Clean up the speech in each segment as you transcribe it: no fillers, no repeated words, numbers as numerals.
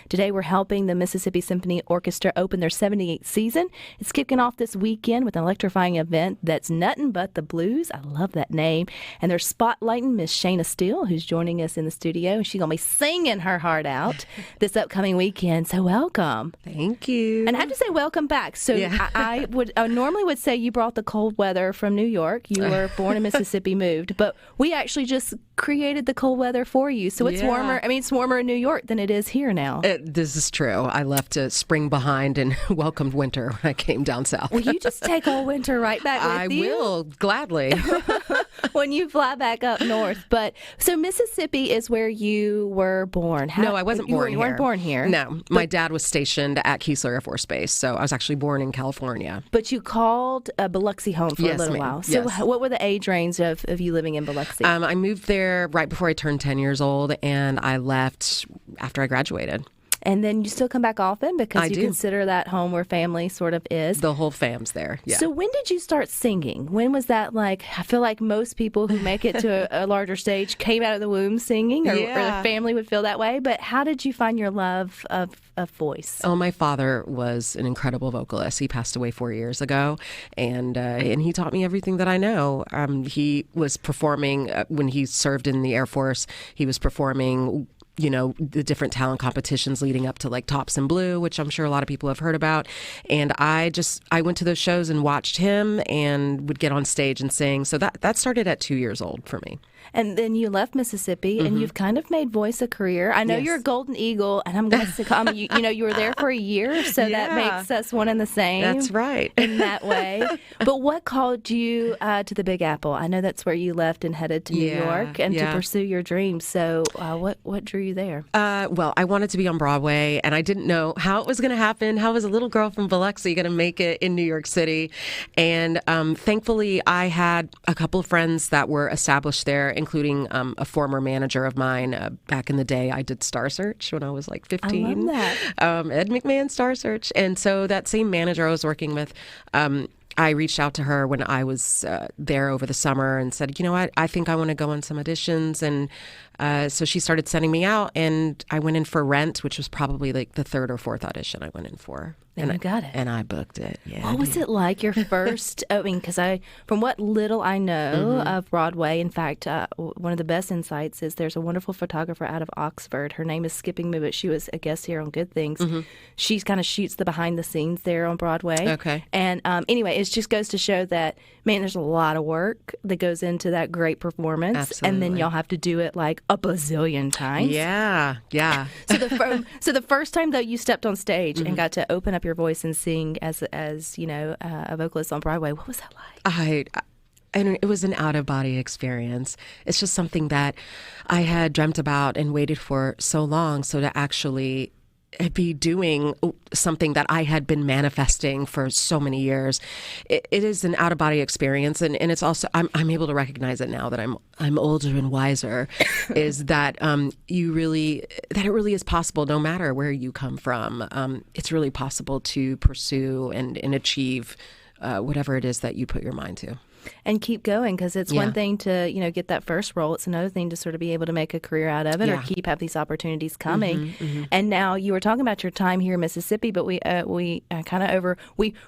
Today we're helping the Mississippi Symphony Orchestra open their 78th season. It's kicking off this weekend with an electrifying event that's Nuttin' But the Blues. I love that name. And they're spotlighting Miss Shayna Steele, who's joining us in the studio. She's going to be singing her heart out this upcoming weekend. So welcome. Thank you. And I have to say welcome back. So I normally would say you brought the cold weather from New York. You were born in Mississippi, moved. But we actually just created the cold weather for you. So it's warmer. I mean, it's warmer in New York than it is here now. This is true. I left spring behind and welcomed winter when I came down south. Will you just take all winter right back with you? I will, gladly. When you fly back up north. But so Mississippi is where you were born. No, I wasn't born here. You weren't born here. No, my dad was stationed at Keesler Air Force Base, so I was actually born in California. But you called Biloxi home for a little while. So what were the age range of you living in Biloxi? I moved there right before I turned 10 years old, and I left after I graduated. And then you still come back often because you consider that home where family sort of is. The whole fam's there. Yeah. So when did you start singing? When was that like? I feel like most people who make it to a larger stage came out of the womb singing, or the family would feel that way. But how did you find your love of voice? Oh, my father was an incredible vocalist. He passed away 4 years ago, and he taught me everything that I know. He was performing when he served in the Air Force. He was performing, you know, the different talent competitions leading up to like Tops in Blue, which I'm sure a lot of people have heard about. And I went to those shows and watched him and would get on stage and sing. So that started at 2 years old for me. And then you left Mississippi and you've kind of made voice a career. I know you're a Golden Eagle, and I'm going to call you know, you were there for a year, so that makes us one and the same. That's right. In that way. But what called you to the Big Apple? I know that's where you left and headed to New York and to pursue your dreams. So what drew you there? Well, I wanted to be on Broadway, and I didn't know how it was going to happen. How was a little girl from Biloxi going to make it in New York City? And thankfully, I had a couple of friends that were established there, including a former manager of mine. Back in the day, I did Star Search when I was like 15. I love that. Ed McMahon Star Search. And so that same manager I was working with, I reached out to her when I was there over the summer and said, you know what, I think I want to go on some auditions. And so she started sending me out, and I went in for Rent, which was probably like the third or fourth audition I went in for. And you got it. And I booked it. Yeah. What was it like your first? I mean, because from what little I know of Broadway, in fact, one of the best insights is there's a wonderful photographer out of Oxford. Her name is Skipping Me, but she was a guest here on Good Things. She kind of shoots the behind the scenes there on Broadway. Okay. And anyway, it just goes to show that, man, there's a lot of work that goes into that great performance. Absolutely. And then y'all have to do it like a bazillion times. Yeah. So the first time though you stepped on stage and got to open up your voice and sing as you know, a vocalist on Broadway, what was that like? And it was an out-of-body experience. It's just something that I had dreamt about and waited for so long. So to actually be doing something that I had been manifesting for so many years, it is an out-of-body experience, and it's also I'm able to recognize it now that I'm older and wiser. Is that it really is possible, no matter where you come from. It's really possible to pursue and achieve whatever it is that you put your mind to. And keep going, because it's one thing to, you know, get that first role. It's another thing to sort of be able to make a career out of it or have these opportunities coming. And now you were talking about your time here in Mississippi, but we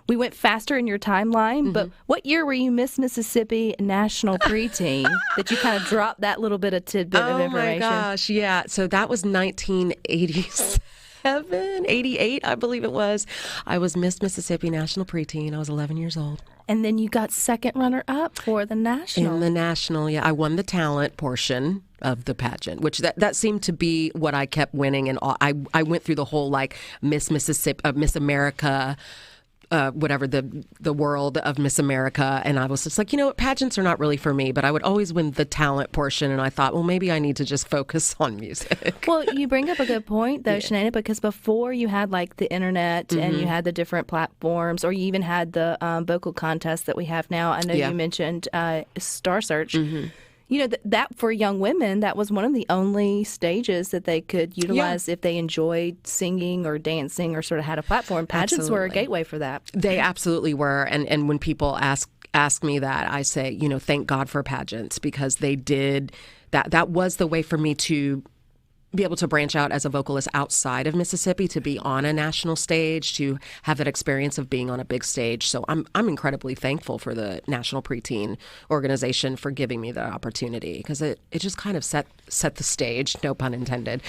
went faster in your timeline. But what year were you Miss Mississippi National Preteen that you kind of dropped that little bit of tidbit of information? Oh my gosh, yeah. So that was 1987. 88, I believe it was. I was Miss Mississippi National Preteen. I was 11 years old. And then you got second runner-up for the National. In the National, yeah. I won the talent portion of the pageant, which that seemed to be what I kept winning. And I went through the whole, like, Miss Mississippi, Miss America, whatever, the world of Miss America. And I was just like, you know what, pageants are not really for me, but I would always win the talent portion. And I thought, well, maybe I need to just focus on music. Well, you bring up a good point, though, Shayna, because before you had like the internet and you had the different platforms, or you even had the vocal contests that we have now. I know you mentioned Star Search. You know, that for young women, that was one of the only stages that they could utilize if they enjoyed singing or dancing or sort of had a platform. Pageants were a gateway for that. They absolutely were. And when people ask me that, I say, you know, thank God for pageants, because they did that. That was the way for me to be able to branch out as a vocalist outside of Mississippi, to be on a national stage, to have that experience of being on a big stage. So I'm incredibly thankful for the National Preteen Organization for giving me the opportunity, because it just kind of set the stage, no pun intended,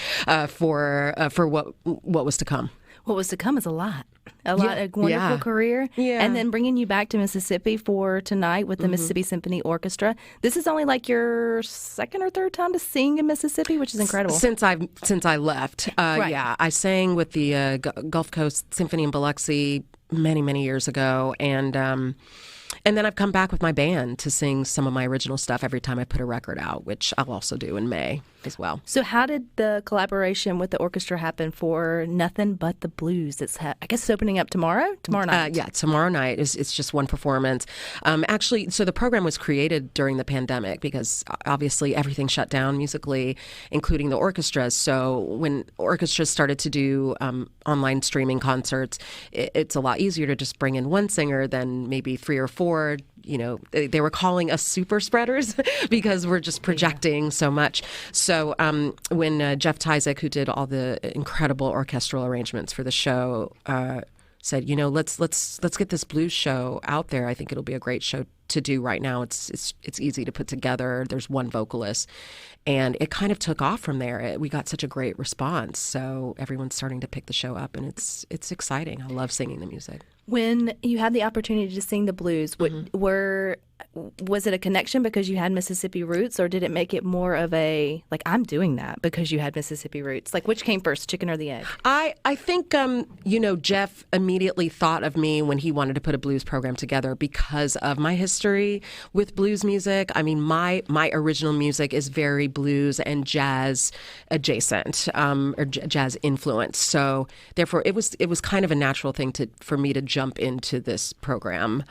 for what was to come. What was to come is a lot, a wonderful career. Yeah. And then bringing you back to Mississippi for tonight with the Mississippi Symphony Orchestra. This is only like your second or third time to sing in Mississippi, which is incredible. Since I left. Right. Yeah, I sang with the Gulf Coast Symphony in Biloxi many years ago, and then I've come back with my band to sing some of my original stuff every time I put a record out, which I'll also do in May as well. So how did the collaboration with the orchestra happen for Nothing But the Blues? I guess it's opening up tomorrow night. Yeah, tomorrow night. It's just one performance. Actually, so the program was created during the pandemic because obviously everything shut down musically, including the orchestras. So when orchestras started to do online streaming concerts, it's a lot easier to just bring in one singer than maybe 3 or 4. You know, they were calling us super spreaders because we're just projecting so much. So when Jeff Tyzik, who did all the incredible orchestral arrangements for the show, said, you know, let's get this blues show out there. I think it'll be a great show to do right now. It's easy to put together. There's one vocalist, and it kind of took off from there. We got such a great response, so everyone's starting to pick the show up, and it's exciting. I love singing the music. When you had the opportunity to sing the blues, was it a connection because you had Mississippi roots, or did it make it more of a, like, I'm doing that because you had Mississippi roots? Like, which came first, chicken or the egg? I think, Jeff immediately thought of me when he wanted to put a blues program together because of my history with blues music. I mean, my original music is very blues and jazz adjacent, or jazz influenced. So therefore, it was kind of a natural thing for me to jump into this program.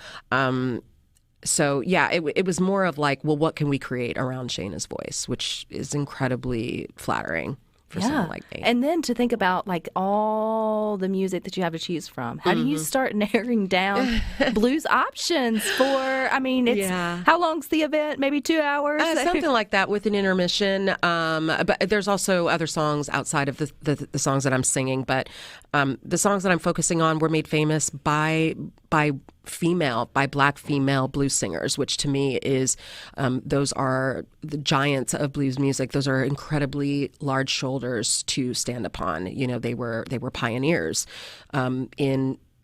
So yeah, it was more of like, well, what can we create around Shayna's voice, which is incredibly flattering for someone like me. And then to think about like all the music that you have to choose from. How do you start narrowing down blues options for, how long's the event? Maybe 2 hours? Something like that with an intermission. But there's also other songs outside of the songs that I'm singing. But the songs that I'm focusing on were made famous by Black female blues singers, which to me is, those are the giants of blues music. Those are incredibly large shoulders to stand upon. You know, they were pioneers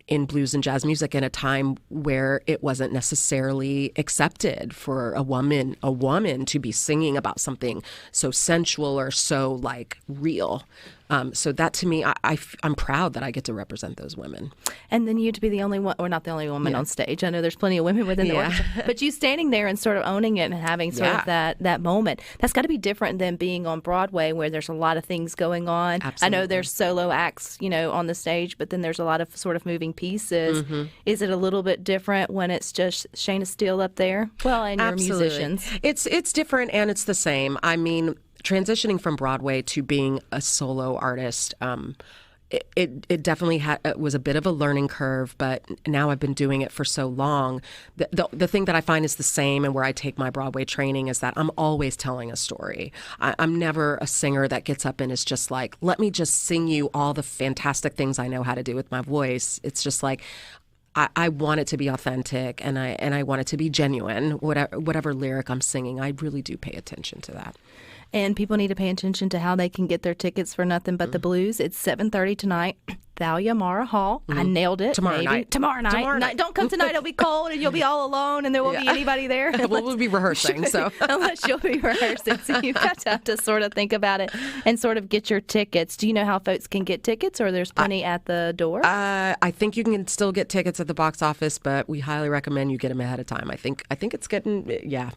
in blues and jazz music in a time where it wasn't necessarily accepted for a woman to be singing about something so sensual or so like real. So that to me, I'm proud that I get to represent those women. And then you to be the only one, or not the only woman on stage. I know there's plenty of women within the orchestra, but you standing there and sort of owning it and having sort of that moment. That's got to be different than being on Broadway where there's a lot of things going on. Absolutely. I know there's solo acts, on the stage, but then there's a lot of sort of moving pieces. Is it a little bit different when it's just Shayna Steele up there? Well, and your musicians. It's different and it's the same. I mean, transitioning from Broadway to being a solo artist, it definitely was a bit of a learning curve, but now I've been doing it for so long. The thing that I find is the same, and where I take my Broadway training is that I'm always telling a story. I'm never a singer that gets up and is just like, let me just sing you all the fantastic things I know how to do with my voice. It's just like, I want it to be authentic, and I want it to be genuine. Whatever lyric I'm singing, I really do pay attention to that. And people need to pay attention to how they can get their tickets for Nothing But the Blues. It's 7:30 tonight. Thalia Mara Hall. I nailed it. Tomorrow night. Don't come tonight. It'll be cold and you'll be all alone and there won't be anybody there. Well, we'll be rehearsing. So unless you'll be rehearsing. So you've got to have to sort of think about it and sort of get your tickets. Do you know how folks can get tickets, or there's plenty at the door? I think you can still get tickets at the box office, but we highly recommend you get them ahead of time. I think it's getting,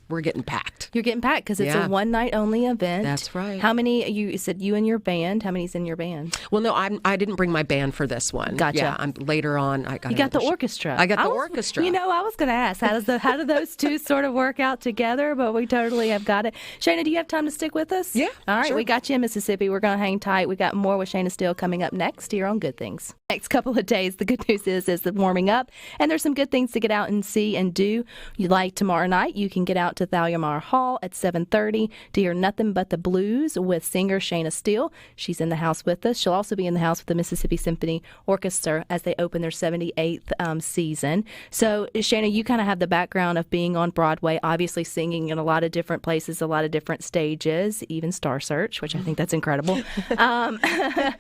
we're getting packed. You're getting packed because it's a one night only event. That's right. How many, you said you and your band, how many's in your band? Well, no, I didn't bring my band band for this one. Gotcha. Yeah, later on, I got. You got the orchestra. I got the orchestra. You know, I was going to ask, how do those two sort of work out together? But we totally have got it. Shayna, do you have time to stick with us? Yeah. All right, sure. We got you in Mississippi. We're going to hang tight. We got more with Shayna Steele coming up next here on Good Things. Next couple of days, the good news is the warming up, and there's some good things to get out and see and do. Like tomorrow night, you can get out to Thalia Hall at 7:30 to hear Nothing But the Blues with singer Shayna Steele. She's in the house with us. She'll also be in the house with the Mississippi Symphony Orchestra as they open their 78th season. So, Shayna, you kind of have the background of being on Broadway, obviously singing in a lot of different places, a lot of different stages, even Star Search, which I think that's incredible. Back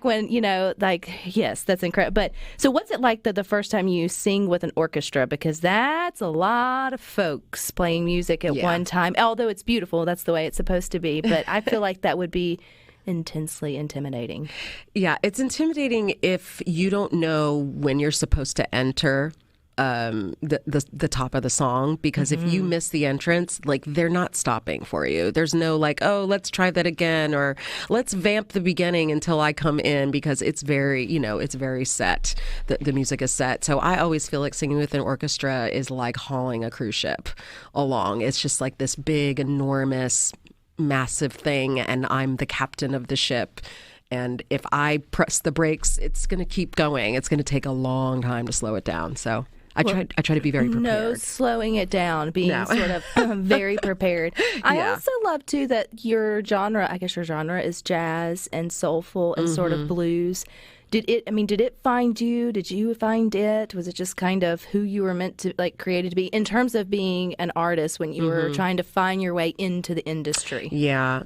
when, yes, that's incredible. But so what's it like the first time you sing with an orchestra? Because that's a lot of folks playing music at one time. Although it's beautiful, that's the way it's supposed to be. But I feel like that would be intensely intimidating. Yeah, it's intimidating if you don't know when you're supposed to enter the top of the song, because if you miss the entrance, like, they're not stopping for you. There's no like, oh, let's try that again, or let's vamp the beginning until I come in, because it's very, it's very set. The music is set. So I always feel like singing with an orchestra is like hauling a cruise ship along. It's just like this big, enormous, massive thing, and I'm the captain of the ship. And if I press the brakes, it's going to keep going. It's going to take a long time to slow it down. So I try to be very prepared. No slowing it down, being sort of very prepared. I also love, too, that your genre is jazz and soulful and sort of blues. Did it find you? Did you find it? Was it just kind of who you were meant to, created to be in terms of being an artist when you were trying to find your way into the industry? Yeah.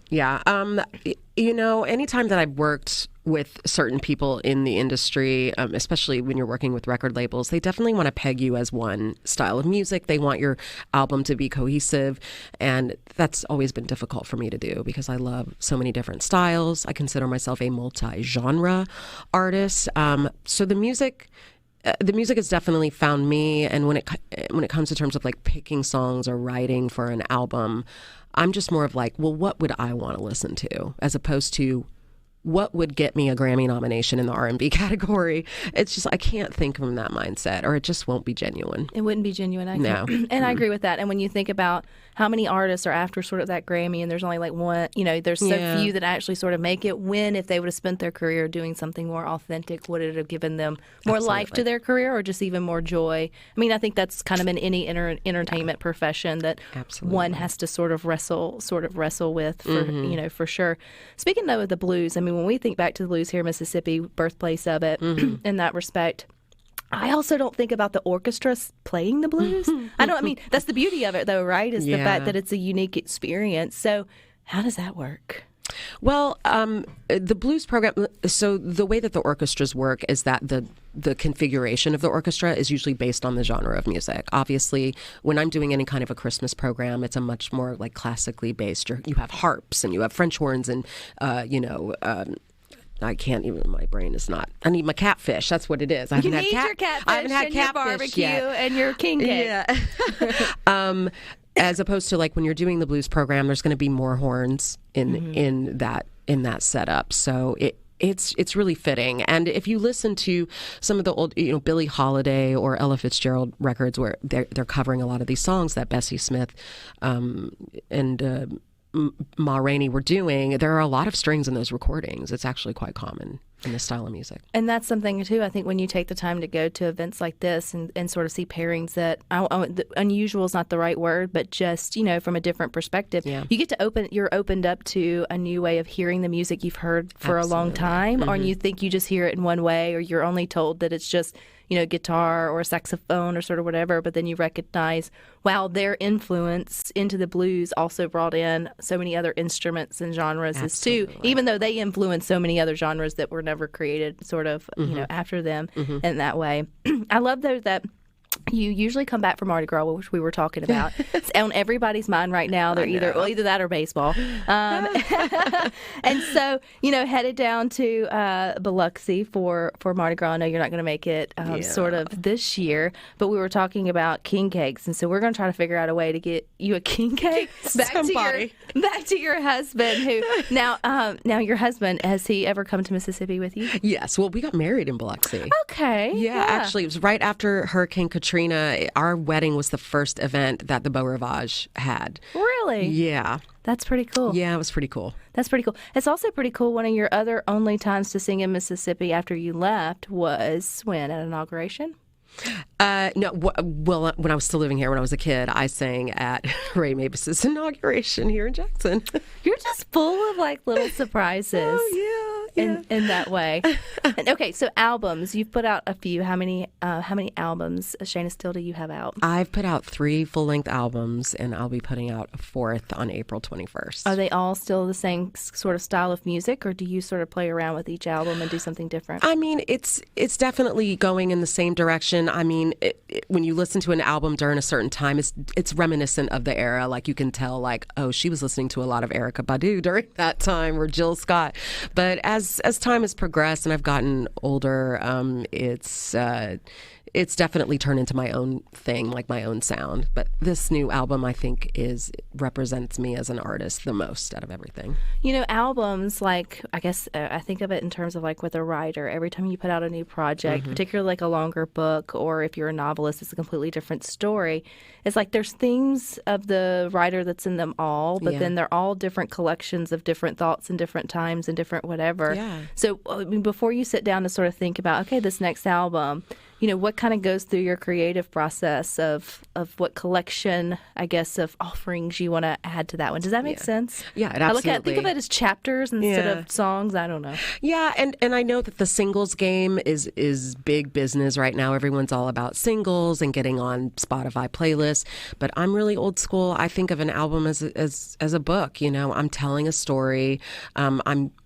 Anytime that I've worked with certain people in the industry, especially when you're working with record labels, they definitely want to peg you as one style of music. They want your album to be cohesive, and that's always been difficult for me to do because I love so many different styles. I consider myself a multi-genre artist. So the music has definitely found me, and when it comes to terms of like picking songs or writing for an album, I'm just more of like, well, what would I want to listen to, as opposed to what would get me a Grammy nomination in the R&B category. It's just, I can't think from that mindset, or it just won't be genuine. It wouldn't be genuine. No. And I agree with that. And when you think about how many artists are after sort of that Grammy, and there's only like one, there's so few that actually sort of make it, when if they would have spent their career doing something more authentic, would it have given them more life to their career, or just even more joy? I mean, I think that's kind of in any entertainment profession that one has to sort of wrestle with, for, for sure. Speaking though of the blues, I mean, when we think back to the blues here in Mississippi, birthplace of it, in that respect, I also don't think about the orchestra playing the blues. That's the beauty of it, though, right? Is the fact that it's a unique experience. So how does that work? Well, the blues program, so the way that the orchestras work is that the configuration of the orchestra is usually based on the genre of music. Obviously, when I'm doing any kind of a Christmas program, it's a much more like classically based. You have harps and you have French horns and, I can't even, my brain is not. I need my catfish. That's what it is. I haven't had your catfish, I haven't had catfish your barbecue yet. And your king cake. Yeah. As opposed to like when you're doing the blues program, there's going to be more horns in that setup. So it's really fitting. And if you listen to some of the old, Billie Holiday or Ella Fitzgerald records, where they're covering a lot of these songs that Bessie Smith and Ma Rainey were doing, there are a lot of strings in those recordings. It's actually quite common in this style of music. And that's something, too, I think when you take the time to go to events like this and sort of see pairings that, unusual is not the right word, but just, from a different perspective, you get to you're opened up to a new way of hearing the music you've heard for a long time, or you think you just hear it in one way, or you're only told that it's just, guitar or saxophone or sort of whatever, but then you recognize, wow, their influence into the blues also brought in so many other instruments and genres as too, even though they influenced so many other genres that were never created sort of, after them in that way. I love, though, that You usually come back from Mardi Gras, which we were talking about. It's on everybody's mind right now. They're either that or baseball. And so, headed down to Biloxi for Mardi Gras. I know you're not going to make it sort of this year, but we were talking about king cakes. And so we're going to try to figure out a way to get you a king cake back to your husband. Who now your husband, has he ever come to Mississippi with you? Yes. Well, we got married in Biloxi. Okay. Yeah, actually, it was right after Hurricane Katrina. Our wedding was the first event that the Beau Rivage had. Really? Yeah. That's pretty cool. Yeah, it was pretty cool. That's pretty cool. It's also pretty cool. One of your other only times to sing in Mississippi after you left was when? At inauguration? No, well, when I was still living here, when I was a kid, I sang at Ray Mavis's inauguration here in Jackson. You're just full of like little surprises. Oh, yeah. In that way. And, okay, so albums. You've put out a few. How many albums, Shayna Steele, do you have out? I've put out 3 full-length albums, and I'll be putting out a 4th on April 21st. Are they all still the same sort of style of music, or do you sort of play around with each album and do something different? I mean, it's definitely going in the same direction. I mean, when you listen to an album during a certain time, it's reminiscent of the era. Like, you can tell, like, oh, she was listening to a lot of Erykah Badu during that time, or Jill Scott. But as time has progressed and I've gotten older, it's definitely turned into my own thing, like my own sound. But this new album, I think, represents me as an artist the most out of everything. Albums, like, I guess I think of it in terms of like with a writer. Every time you put out a new project, particularly like a longer book, or if you're a novelist, it's a completely different story. It's like there's themes of the writer that's in them all, but then they're all different collections of different thoughts and different times and different whatever. Yeah. So, I mean, before you sit down to sort of think about, okay, this next album, what kind of goes through your creative process of what collection, I guess, of offerings you want to add to that one? Does that make sense? Yeah, it absolutely. I think of it as chapters instead of songs. I don't know. Yeah, and I know that the singles game is big business right now. Everyone's all about singles and getting on Spotify playlists. But I'm really old school. I think of an album as a book. I'm telling a story.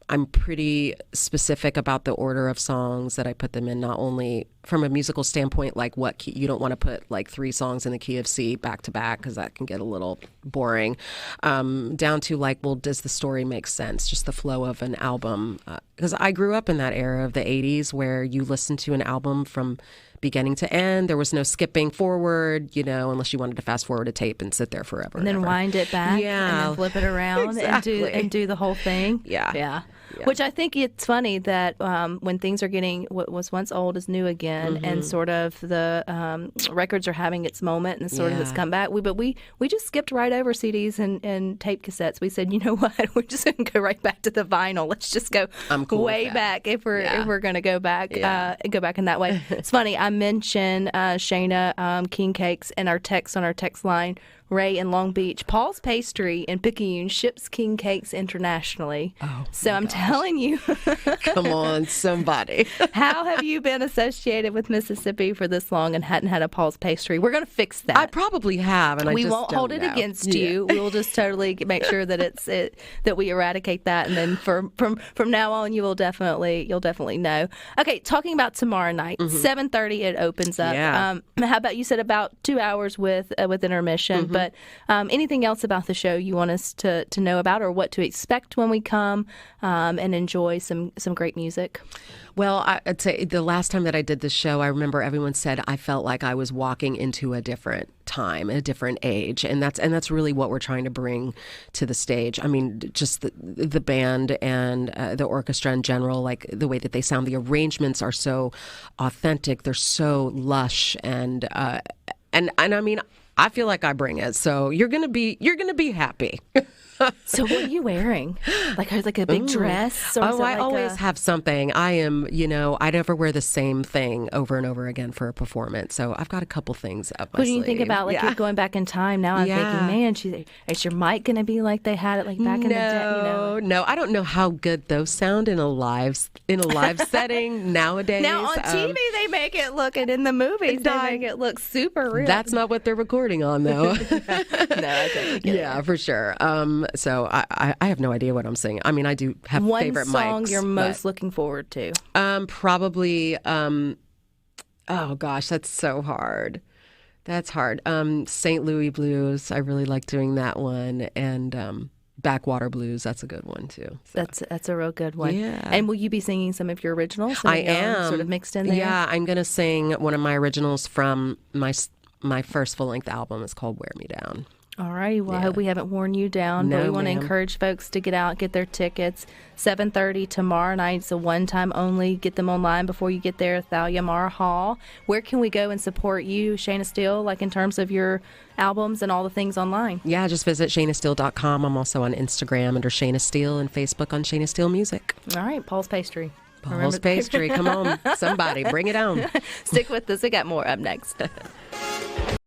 I'm pretty specific about the order of songs that I put them in, not only from a musical standpoint, like what key. You don't want to put like 3 songs in the key of C back to back because that can get a little boring, down to like, well, does the story make sense? Just the flow of an album. Because I grew up in that era of the 80s where you listen to an album from beginning to end. There was no skipping forward, unless you wanted to fast forward a tape and sit there forever. And then wind it back and then flip it around exactly. and do the whole thing. Yeah. Which I think it's funny that when things are getting what was once old is new again, and sort of the records are having its moment and sort of its comeback. We just skipped right over CDs and tape cassettes. We said, you know what, we're just going to go right back to the vinyl. Let's just go way back if we're going to go back in that way. It's funny. I mentioned Shayna King Cakes in our text on our text line. Ray in Long Beach. Paul's Pastry in Picayune ships king cakes internationally. Oh, so I'm telling you. Come on, somebody. How have you been associated with Mississippi for this long and hadn't had a Paul's Pastry? We're going to fix that. I probably have, and we won't hold it against you. We will just totally make sure that that we eradicate that, and then from now on, you'll definitely know. Okay, talking about tomorrow night, 7:30 it opens up. Yeah. How about you said about 2 hours with intermission? But anything else about the show you want us to know about, or what to expect when we come and enjoy some great music? Well, I'd say the last time that I did this show, I remember everyone said I felt like I was walking into a different time, a different age, and that's really what we're trying to bring to the stage. I mean, just the band and the orchestra in general, like the way that they sound, the arrangements are so authentic, they're so lush, and I mean, I feel like I bring it, so you're gonna be happy. So what are you wearing? Like a big dress? Or I always have something. I am, I never wear the same thing over and over again for a performance. So I've got a couple things up my sleeve. When you think about you're going back in time now, I'm thinking, man, is your mic going to be like they had it like back in the day? No, I don't know how good those sound in a live setting nowadays. Now on TV they make it look, and in the movies they make it look super real. That's not what they're recording on, though. No, I totally get it. For sure. So I have no idea what I'm singing. I mean, I do have favorite mics. One song you're most looking forward to? Probably, oh gosh, that's so hard. That's hard. St. Louis Blues, I really like doing that one. And Backwater Blues, that's a good one too. So. That's a real good one. Yeah. And will you be singing some of your originals? I am. Sort of mixed in there? Yeah, I'm going to sing one of my originals from my first full-length album. It's called Wear Me Down. All right. Well, I hope we haven't worn you down, but we want to encourage folks to get out, get their tickets. 7:30 tomorrow night. It's a one-time only. Get them online before you get there. Thalia Mara Hall. Where can we go and support you, Shayna Steele, like in terms of your albums and all the things online? Yeah, just visit ShaynaSteele.com. I'm also on Instagram under Shayna Steele and Facebook on Shayna Steele Music. All right. Paul's Pastry. Paul's Pastry. Come on. Somebody. Bring it on. Stick with us. We got more up next.